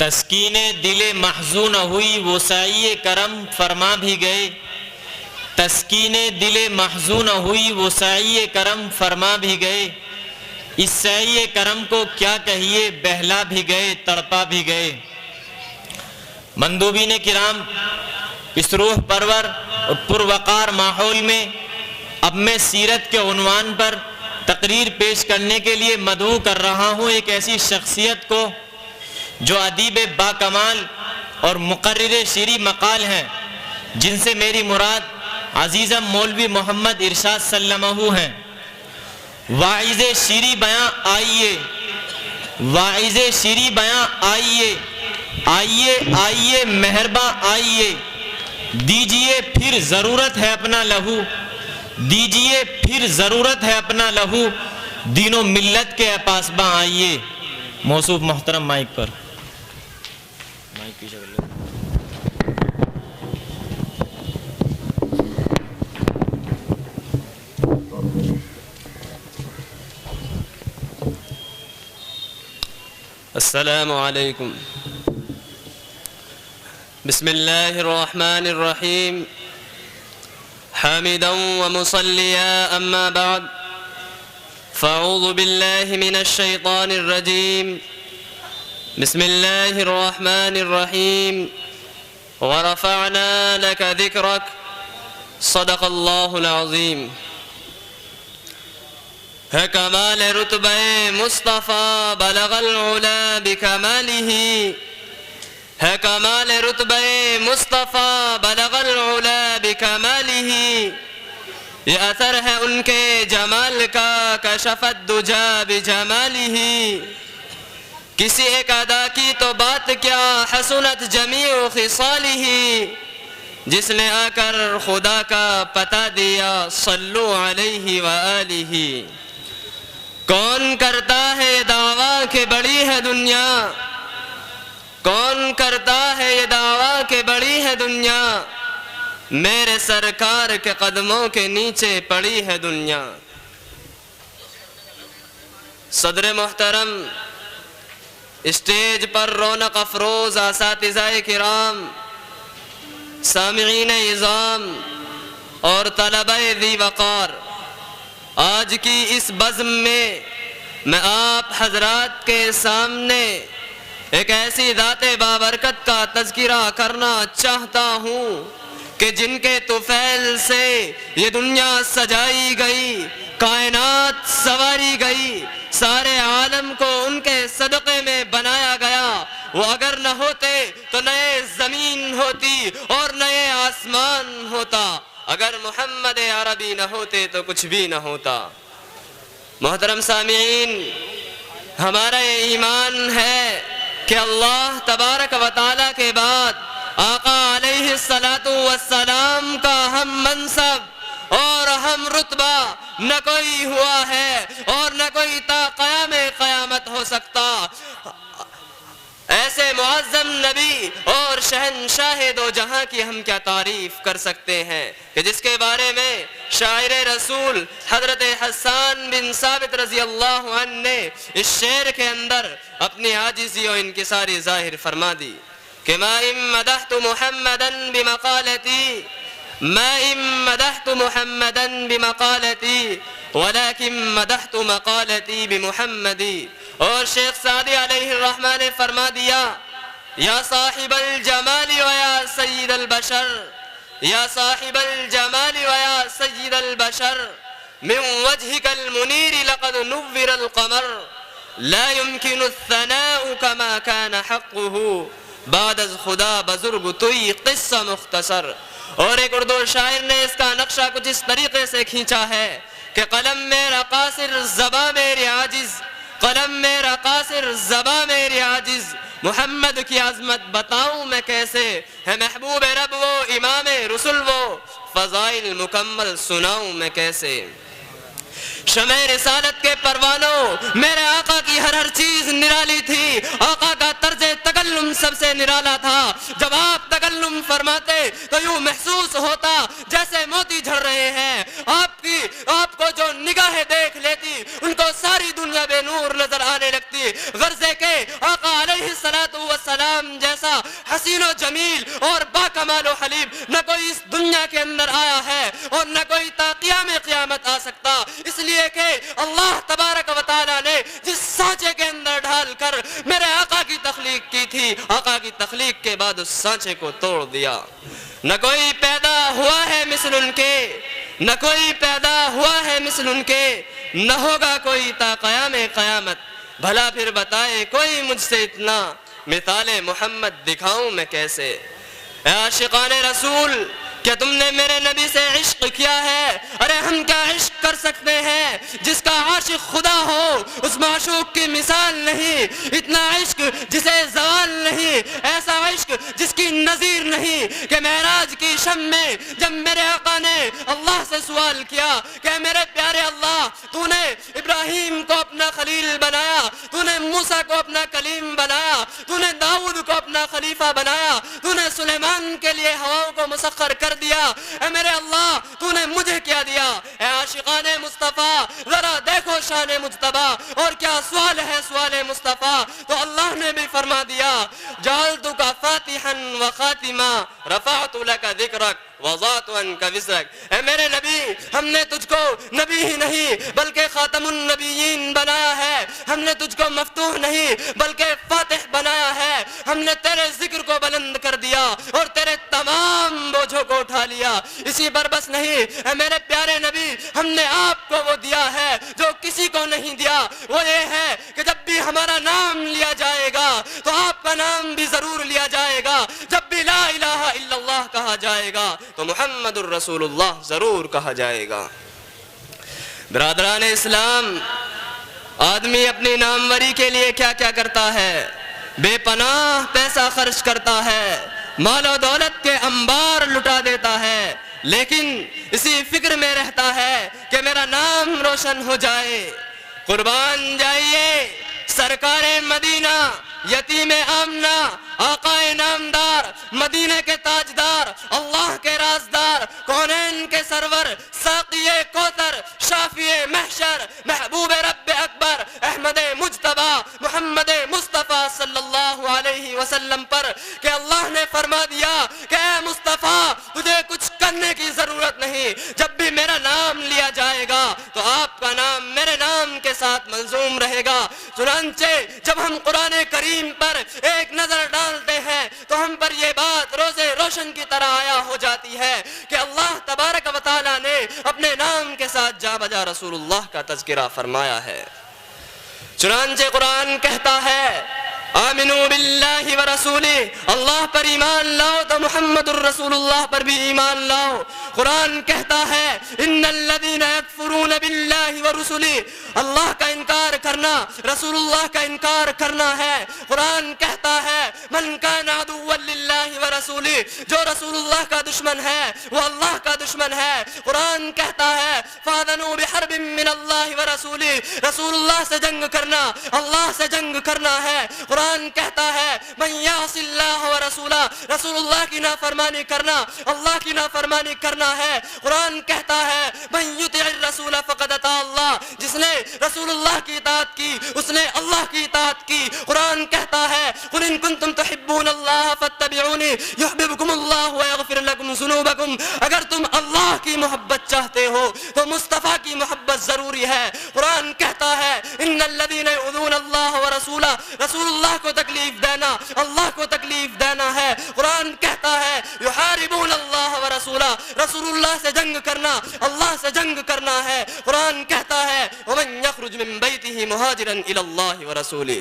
تسکین دل محزون ہوئی وہ سعی کرم فرما بھی گئے، تسکین دل محزون ہوئی وہ سعی کرم فرما بھی گئے، اس سعی کرم کو کیا کہیے بہلا بھی گئے تڑپا بھی گئے۔ مندوبین کرام، اس روح پرور اور پروقار ماحول میں اب میں سیرت کے عنوان پر تقریر پیش کرنے کے لیے مدعو کر رہا ہوں ایک ایسی شخصیت کو جو ادیب با کمال اور مقرر شیریں مقال ہیں، جن سے میری مراد عزیزم مولوی محمد ارشاد سلمہ ہیں۔ واعظ شیریں بیاں آئیے، واعظ شیریں بیاں آئیے، آئیے آئیے مہرباں آئیے، دیجئے پھر ضرورت ہے اپنا لہو، دیجئے پھر ضرورت ہے اپنا لہو، دین و ملت کے پاسباں آئیے۔ موصوف محترم مائک پر، مائک پیچھے کر لو۔ السلام علیکم۔ بسم اللہ الرحمن الرحیم، حامدا ومصلیا اما بعد، فاعوذ باللہ من الشیطان الرجیم، بسم اللہ الرحمن الرحیم، ورفعنا لک ذکرک، صدق اللہ العظیم۔ ہے کمال رتبہ مصطفیٰ بلغ العلا بکمالہ، ہے کمال رتبہ مصطفیٰ بلغ العلا بکمالہ، یہ اثر ہے ان کے جمال کا کشف الدجا بجمالہ، کسی ایک ادا کی تو بات کیا حسنت جمیع خصالہ، جس نے آ کر خدا کا پتہ دیا صلو علیہ وآلہ۔ کون کرتا ہے یہ دعویٰ کہ بڑی ہے دنیا، کون کرتا ہے یہ دعویٰ کہ بڑی ہے دنیا، میرے سرکار کے قدموں کے نیچے پڑی ہے دنیا۔ صدر محترم، اسٹیج پر رونق افروز اساتذہ کرام، سامعین عظام اور طلبہ ذی وقار، آج کی اس بزم میں آپ حضرات کے سامنے ایک ایسی ذات بابرکت کا تذکرہ کرنا چاہتا ہوں کہ جن کے طفیل سے یہ دنیا سجائی گئی، کائنات سواری گئی، سارے عالم کو ان کے صدقے میں بنایا گیا۔ وہ اگر نہ ہوتے تو نئے زمین ہوتی اور نئے آسمان ہوتا، اگر محمد عربی نہ ہوتے تو کچھ بھی نہ ہوتا۔ محترم سامعین، ہمارا یہ ایمان ہے کہ اللہ تبارک و تعالیٰ کے بعد آقا علیہ السلام کا ہم منصب اور ہم رتبہ نہ کوئی ہوا ہے اور نہ کوئی تا قیام قیامت ہو سکتا۔ ایسے معظم نبی اور شہنشاہ دو جہاں کی ہم کیا تعریف کر سکتے ہیں کہ جس کے بارے میں شاعر رسول حضرت حسان بن ثابت رضی اللہ عنہ نے اس شعر کے اندر اپنی عاجزی و انکساری ظاہر فرما دی کہ ما ان مدحت محمدا بمقالتی، ما ان مدحت محمدا بمقالتی ولكن مدحت مقالتی بمحمدی۔ اور شیخ سعدی علیہ الرحمہ نے فرما دیا، یا صاحب الجمال ویا سید البشر، یا صاحب الجمال ویا سید البشر، من وجهك المنیر لقد نور القمر، لا يمكن الثناء كما كان حقه، بعد از خدا بزرگ توی قصہ مختصر۔ اور ایک اردو شاعر نے اس کا نقشہ کچھ اس طریقے سے کھینچا ہے کہ قلم میرا قاصر زباں میری عاجز، قلم میرا قاصر زباں میری عاجز، محمد کی عظمت بتاؤں میں کیسے، ہے محبوب رب وہ امام رسول وہ، فضائل مکمل سناؤں میں کیسے۔ شمع رسالت کے پروانوں، میرے آقا کی ہر چیز نرالی تھی، آقا کا طرز تکلم سب سے نرالا تھا۔ جب آپ تکلم فرماتے تو یوں محسوس ہوتا جیسے موتی جھڑ رہے ہیں۔ آپ کو جو نگاہیں دیکھ لیتی ان کو ساری دنیا بے نور نظر آنے لگتی۔ غرضے کے آقا علیہ السلام جیسا حسین و جمیل اور با کمال و حلیم نہ کوئی اس دنیا کے اندر آیا ہے اور نہ کوئی تا قیام قیامت آ سکتا، اس لیے کہ اللہ تبارک و تعالیٰ نے جس سانچے کے اندر ڈھال کر میرے آقا کی تخلیق کی تھی، آقا کی تخلیق کے بعد اس سانچے کو توڑ دیا۔ نہ کوئی پیدا ہوا ہے مثل ان کے، نہ کوئی پیدا ہوا ہے مثل ان کے، نہ ہوگا کوئی تا قیام قیامت، بھلا پھر بتائے کوئی مجھ سے اتنا، مثال محمد دکھاؤں میں کیسے۔ اے عاشقان رسول، کیا تم نے میرے نبی سے عشق کیا ہے؟ ارے ہم کیا عشق کر سکتے ہیں؟ جس کا عاشق خدا ہو اس معشوق کی مثال نہیں، اتنا عشق جسے زوال نہیں، ایسا عشق جس کی نظیر نہیں کہ معراج کی شب میں جب میرے آقا نے اللہ سے سوال کیا کہ میرے پیارے اللہ، تو نے ابراہیم کو اپنا خلیل بنایا، تو نے موسیٰ کو اپنا کلیم بنایا، تو نے داؤد کو اپنا خلیفہ بنایا، تو نے سلیمان کے لیے ہواؤں کو مسخر کر دیا، اے میرے اللہ تو نے مجھے کیا دیا؟ اے عاشقان مصطفیٰ ذرا دیکھو شان مجتبیٰ، اور کیا سوال ہے سوال مصطفیٰ، تو اللہ نے بھی فرما دیا جعلتک فاتحا وخاتما رفعت لک ذکرک وضعت عنک وزرک۔ اے میرے نبی، ہم نے تجھ کو نبی ہی نہیں بلکہ خاتم النبیین بنایا ہے، ہم نے تجھ کو مفتوح نہیں بلکہ فاتح بنایا ہے، ہم نے تیرے ذکر کو بلند کر دیا اور تیرے تمام بوجھوں کو اٹھا لیا۔ اسی پر بس نہیں، اے میرے پیارے نبی، ہم نے آپ کو وہ دیا ہے جو کسی کو نہیں دیا، وہ یہ ہے کہ جب بھی ہمارا نام لیا جائے گا تو آپ کا نام بھی ضرور لیا جائے گا، جب بھی لا الہ الا اللہ کہا جائے گا تو محمد الرسول اللہ ضرور کہا جائے گا۔ برادران اسلام، آدمی اپنی ناموری کے لیے کیا کیا کرتا ہے؟ بے پناہ پیسہ خرچ کرتا ہے، مال و دولت کے انبار لٹا دیتا ہے، لیکن اسی فکر میں رہتا ہے کہ میرا نام روشن ہو جائے۔ قربان جائیے سرکار مدینہ، یتیم آمنہ، آقا نامدار، مدینہ کے تاجدار، اللہ کے رازدار، کونین کے سرور، ساقی کوثر، شافی محشر، محبوب رب اکبر، احمد مجتبی، محمد مصطفیٰ صلی اللہ علیہ وسلم پر کہ اللہ نے فرما دیا کہ اے مصطفیٰ تجھے کچھ کرنے کی ضرورت نہیں، جب بھی میرا نام لیا جائے گا تو آپ کا نام میرے نام کے ساتھ ملزوم رہے گا۔ چنانچہ جب ہم قرآن کریم پر ایک نظر ڈالتے ہیں تو ہم پر یہ بات روزے روشن کی طرح آیا ہو جاتی ہے کہ اللہ تبارک و تعالیٰ نے اپنے نام کے ساتھ جا بجا رسول اللہ کا تذکرہ فرمایا ہے۔ چنانچہ قرآن کہتا ہے آمنوا باللہ ورسولہ، اللہ پر ایمان لاؤ تو محمد الرسول اللہ پر بھی ایمان لاؤ۔ قرآن کہتا ہے ان الذین یکفرون باللہ ورسلہ، اللہ کا انکار کرنا رسول اللہ کا انکار کرنا ہے۔ قرآن کہتا ہے من کان عدوا للہ ورسولہ، جو رسول اللہ کا دشمن ہے وہ اللہ کا دشمن ہے۔ قرآن کہتا ہے فاذنوا بحرب من اللہ ورسولہ، رسول اللہ سے جنگ کرنا اللہ سے جنگ کرنا ہے۔ قرآن کہتا ہے من یعص اللہ ورسولہ، رسول اللہ کی نافرمانی کرنا اللہ کی نافرمانی کرنا ہے۔ قرآن کہتا ہے من یطع الرسول فقد اطاع اللہ، جس نے رسول اللہ کی اطاعت کی اس نے اللہ کی اطاعت کی۔ قرآن کہتا ہے قل ان کنتم تحبون اللہ فاتبعونی یحببکم اللہ ویغفر لکم ذنوبکم، اگر تم اللہ کی محبت چاہتے ہو تو مصطفیٰ کی محبت ضروری ہے۔ قرآن کہتا ہے ان الذین یؤذون اللہ ورسولہ، رسول اللہ کو تکلیف دینا اللہ کو تکلیف دینا ہے۔ قرآن کہتا ہے یحاربون اللہ ورسولہ، رسول اللہ سے جنگ کرنا اللہ سے جنگ کرنا ہے۔ قرآن کہتا ہے ومن یخرج من بیتہ مہاجرا الی اللہ ورسولہ،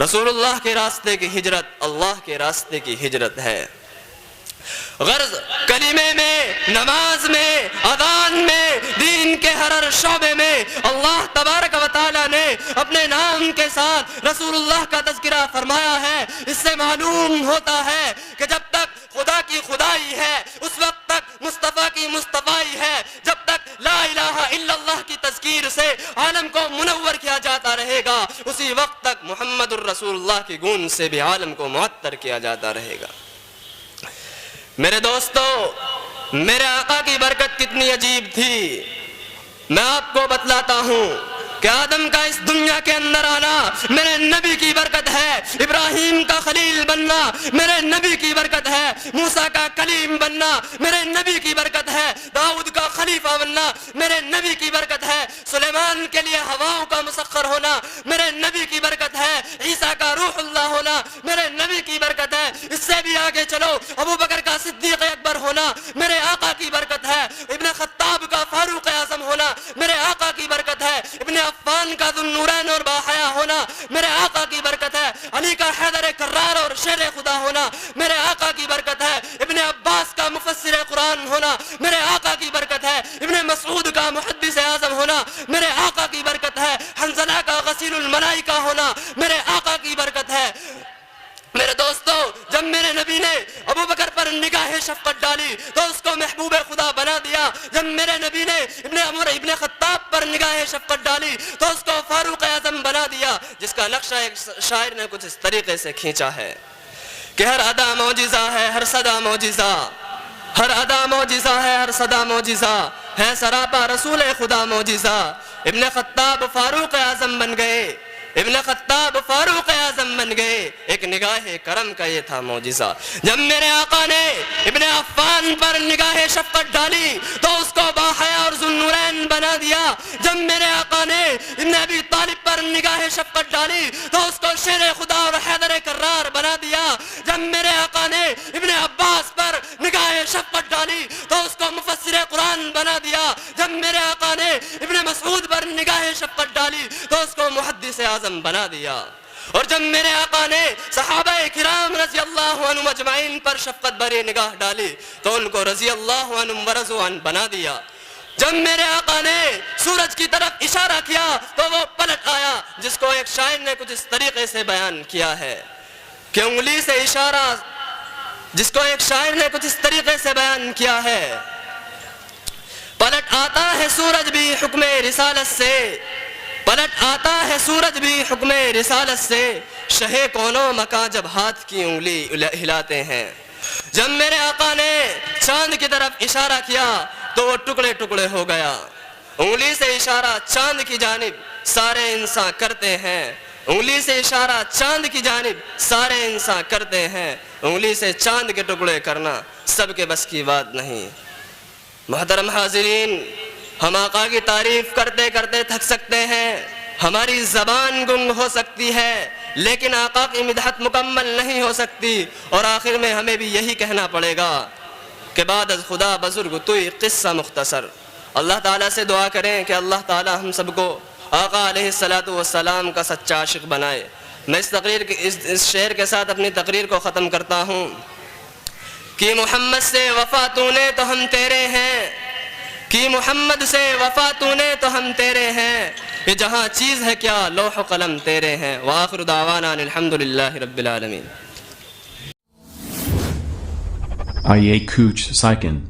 رسول اللہ کے راستے کی ہجرت اللہ کے راستے کی ہجرت ہے۔ غرض کلمے میں، نماز میں، اذان میں، دین کے ہر شعبے میں اللہ تبارک و تعالیٰ نے اپنے نام کے ساتھ رسول اللہ کا تذکرہ فرمایا ہے۔ اس سے معلوم ہوتا ہے کہ جب تک خدا کی خدائی ہے اس وقت تک مصطفیٰ کی مصطفائی ہے، جب تک لا الہ الا اللہ کی تذکیر سے عالم کو منور کیا جاتا رہے گا اسی وقت تک محمد الرسول اللہ کی گونج سے بھی عالم کو معطر کیا جاتا رہے گا۔ میرے دوستو، میرے آقا کی برکت کتنی عجیب تھی، میں آپ کو بتلاتا ہوں۔ کہ آدم کا اس دنیا کے اندر آنا میرے نبی کی برکت ہے، ابراہیم کا خلیل بننا میرے نبی کی برکت ہے، موسیٰ کا کلیم بننا میرے نبی کی برکت ہے، داؤد کا خلیفہ بننا میرے نبی کی برکت ہے، سلیمان کے لیے ہواؤں کا مسخر ہونا میرے نبی کی برکت ہے، عیسیٰ کا روح اللہ ہونا میرے نبی کی برکت ہے، اس سے بھی آگے چلو ابو بکر کا صدیق اکبر ہونا میرے آقا کی برکت ہے، ابن خطاب کا فاروق اعظم ہونا میرے آقا کی برکت ہے، ابن عفان کا ذو النورین اور باحیا ہونا میرے آقا کی برکت ہے، علی کا حیدر کرار اور شیر خدا ہونا میرے آقا کی برکت ہے، ابن عباس کا مفسر قرآن ہونا میرے آقا کی برکت ہے، ابن مسعود کا محدث اعظم ہونا میرے آقا کی برکت ہے، حنظلہ کا غسیل الملائکہ ہونا میرے آقا کی برکت ہے۔ میرے دوستو، جب میرے نبی نے ابو بکر پر نگاہ شفقت ڈالی تو اس کو محبوب خدا بنا دیا، جب میرے نبی نے ابن خطاب پر نگاہ شفقت ڈالی تو اس کو فاروق اعظم بنا دیا، جس کا نقشہ ایک شاعر نے کچھ اس طریقے سے کھینچا ہے کہ ہر ادا معجزہ ہے، ہر صدا معجزہ، ہر ادا معجزہ ہے، ہر صدا معجزہ ہے، سراپا رسول خدا معجزہ۔ ابن خطاب فاروق اعظم بن گئے، ابن خطاب فاروق اعظم بن گئے، ایک نگاہ کرم کا یہ تھا معجزہ۔ جب میرے آقا نے ابن عفان پر نگاہ شفقت ڈالی تو اس کو باحیا اور ذو النورین بنا دیا، جب میرے آقا نے ابن ابی طالب پر نگاہ شفقت ڈالی تو اس کو شیر خدا اور حیدر کرار بنا دیا، جب میرے آقا نے ابن عباس پر نگاہ شفقت ڈالی تو اس کو مفسر قرآن بنا دیا، جب میرے آقا نے ابن مسعود پر نگاہ شفقت ڈالی تو اس کو محدث اعظم بنا دیا، اور جب میرے آقا نے صحابہ کرام رضی اللہ عنہم اجمعین پر شفقت بھری نگاہ ڈالی تو ان کو رضی اللہ عنہم ورضوا عنہ بنا دیا، جب میرے آقا نے سورج کی طرف اشارہ کیا تو وہ پلٹ آیا، جس کو ایک شاعر نے کچھ اس طریقے سے بیان کیا ہے کہ انگلی سے اشارہ، جس کو ایک شاعر نے کچھ اس طریقے سے بیان کیا ہے، پلٹ آتا ہے سورج بھی حکم رسالت سے، پلٹ آتا ہے سورج بھی حکم رسالت سے، شہ کونوں مکاں جب ہاتھ کی انگلی ہلاتے ہیں۔ جب میرے آقا نے چاند کی طرف اشارہ کیا تو وہ ٹکڑے ٹکڑے ہو گیا، انگلی سے اشارہ چاند کی جانب سارے انسان کرتے ہیں، انگلی سے اشارہ چاند کی جانب سارے انسان کرتے ہیں، انگلی سے چاند کے ٹکڑے کرنا سب کے بس کی بات نہیں۔ محترم حاضرین، ہم آقا کی تعریف کرتے کرتے تھک سکتے ہیں، ہماری زبان گنگ ہو سکتی ہے، لیکن آقا کی مدحت مکمل نہیں ہو سکتی، اور آخر میں ہمیں بھی یہی کہنا پڑے گا کہ بعد از خدا بزرگ توئی قصہ مختصر۔ اللہ تعالیٰ سے دعا کریں کہ اللہ تعالیٰ ہم سب کو آقا علیہ السلام کا سچا عاشق بنائے۔ میں اس شعر کے ساتھ اپنی تقریر کو ختم کرتا ہوں کہ محمد سے وفا تو نے تو ہم تیرے ہیں، کہ محمد سے وفا تو نے تو ہم تیرے ہیں، کہ جہاں چیز ہے کیا لوح و قلم تیرے ہیں۔ وآخر دعوانا الحمدللہ رب العالمین۔ آئیے کچھ سیکنڈ